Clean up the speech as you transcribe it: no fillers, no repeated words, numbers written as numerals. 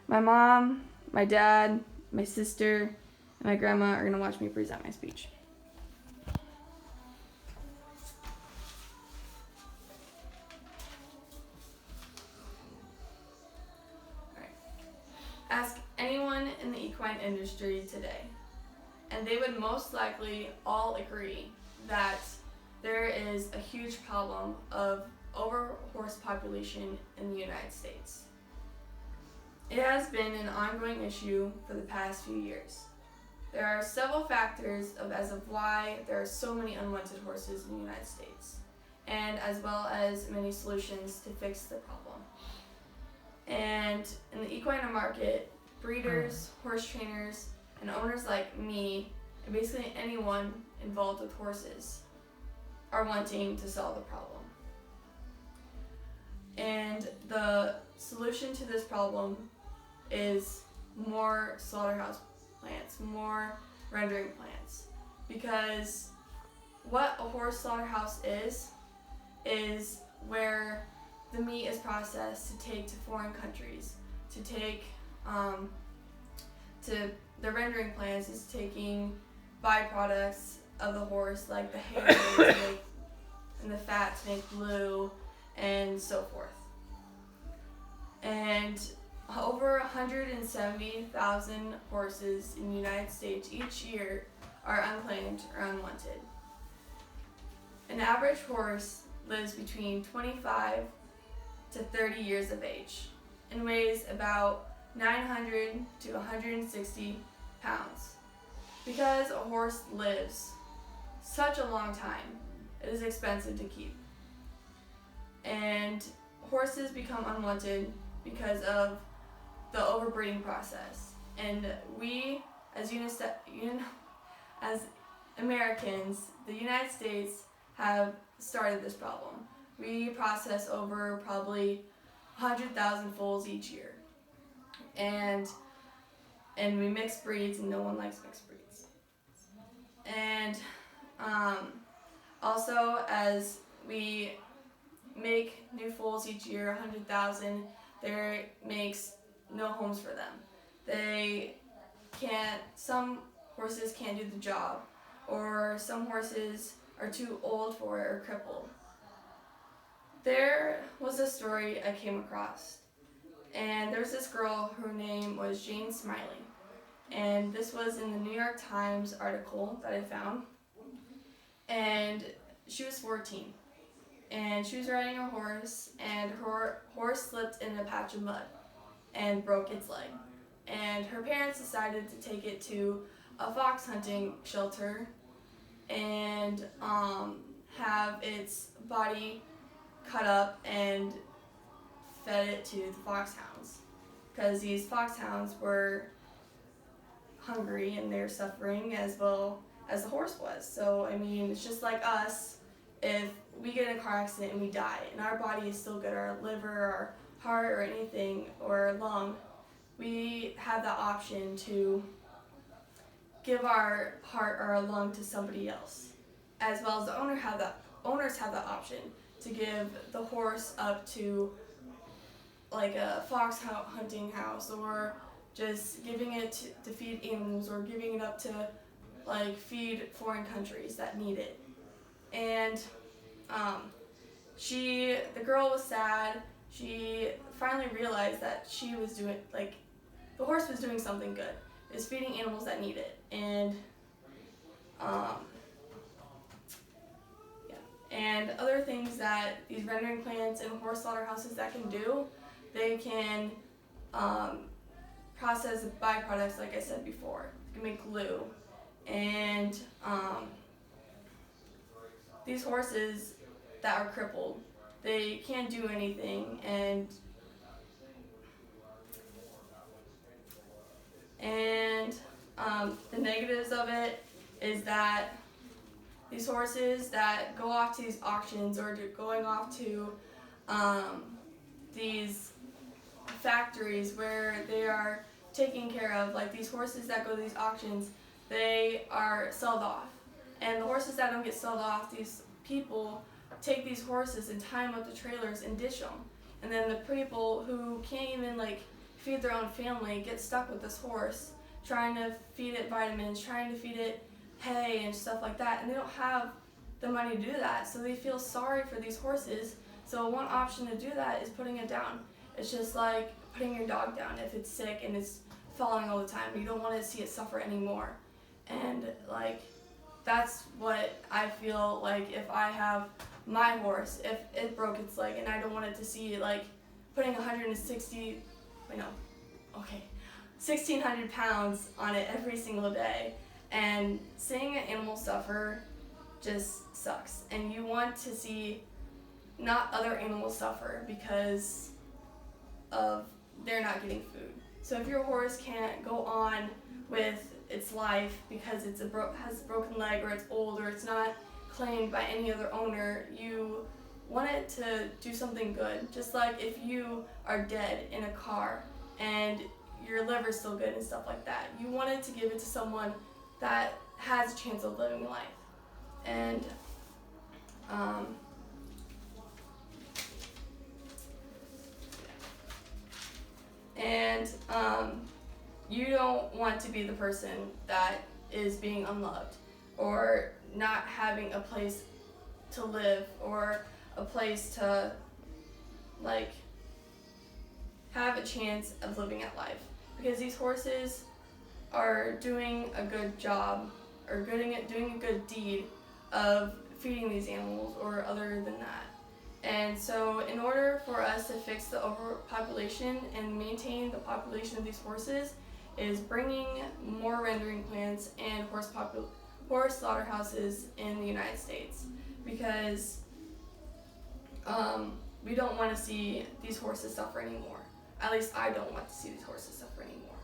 My mom, my dad, my sister, and my grandma are going to watch me present my speech. Ask anyone in the equine industry today, and they would most likely all agree that there is a huge problem of over-horse population in the United States. It has been an ongoing issue for the past few years. There are several factors as of why there are so many unwanted horses in the United States, and as well as many solutions to fix the problem. And in the equine market, breeders, horse trainers, and owners like me, and basically anyone involved with horses, are wanting to solve the problem. And the solution to this problem is more slaughterhouse plants, more rendering plants. Because what a horse slaughterhouse is where the meat is processed to take to foreign countries, to take to the rendering plants is taking byproducts of the horse, like the hair to make, and the fat to make glue, and so forth. And over 170,000 horses in the United States each year are unclaimed or unwanted. An average horse lives between 25 to 30 years of age and weighs about 900 to 160 pounds. Because a horse lives such a long time, it is expensive to keep. And horses become unwanted because of the overbreeding process. And we, as Americans, the United States have started this problem. We process over probably 100,000 foals each year. And we mix breeds, and no one likes mixed breeds. And also, as we make new foals each year, 100,000, there makes no homes for them. Some horses can't do the job, or some horses are too old for it or crippled. There was a story I came across, and there was this girl, her name was Jane Smiley, and this was in the New York Times article that I found, and she was 14, and she was riding her horse, and her horse slipped in a patch of mud and broke its leg, and her parents decided to take it to a fox hunting shelter and have its body cut up and fed it to the foxhounds, because these foxhounds were hungry and they're suffering as well as the horse was. So I mean, it's just like us. If we get in a car accident and we die and our body is still good, our liver, our heart, or anything, or lung, we have the option to give our heart or our lung to somebody else, as well as the owners have the option to give the horse up to like a fox hunting house, or just giving it to feed animals, or giving it up to like feed foreign countries that need it. And the girl was sad. She finally realized that she was doing, like, the horse was doing something good. It was feeding animals that need it. And and other things that these rendering plants and horse slaughterhouses that can do, they can process the byproducts, like I said before. They can make glue. And these horses that are crippled, they can't do anything, and the negatives of it is that these horses that go off to these auctions, or going off to these factories where they are taken care of, like these horses that go to these auctions, they are sold off. And the horses that don't get sold off, these people take these horses and tie them up to trailers and ditch them. And then the people who can't even like feed their own family get stuck with this horse, trying to feed it vitamins, trying to feed it hay and stuff like that, and they don't have the money to do that, so they feel sorry for these horses. So one option to do that is putting it down. It's just like putting your dog down if it's sick and it's falling all the time. You don't want to see it suffer anymore. And like, that's what I feel like if I have my horse, if it broke its leg and I don't want it to see like putting 1,600 pounds on it every single day, and seeing an animal suffer just sucks. And you want to see not other animals suffer because of they're not getting food. So if your horse can't go on with its life because it's has a broken leg, or it's old, or it's not claimed by any other owner, you want it to do something good. Just like if you are dead in a car and your liver's still good and stuff like that, you want it to give it to someone that has a chance of living life. And you don't want to be the person that is being unloved, or not having a place to live, or a place to like have a chance of living at life, because these horses are doing a good job, or doing a good deed of feeding these animals, or other than that. And so in order for us to fix the overpopulation and maintain the population of these horses is bringing more rendering plants and horse slaughterhouses in the United States, because we don't want to see these horses suffer anymore. At least I don't want to see these horses suffer anymore.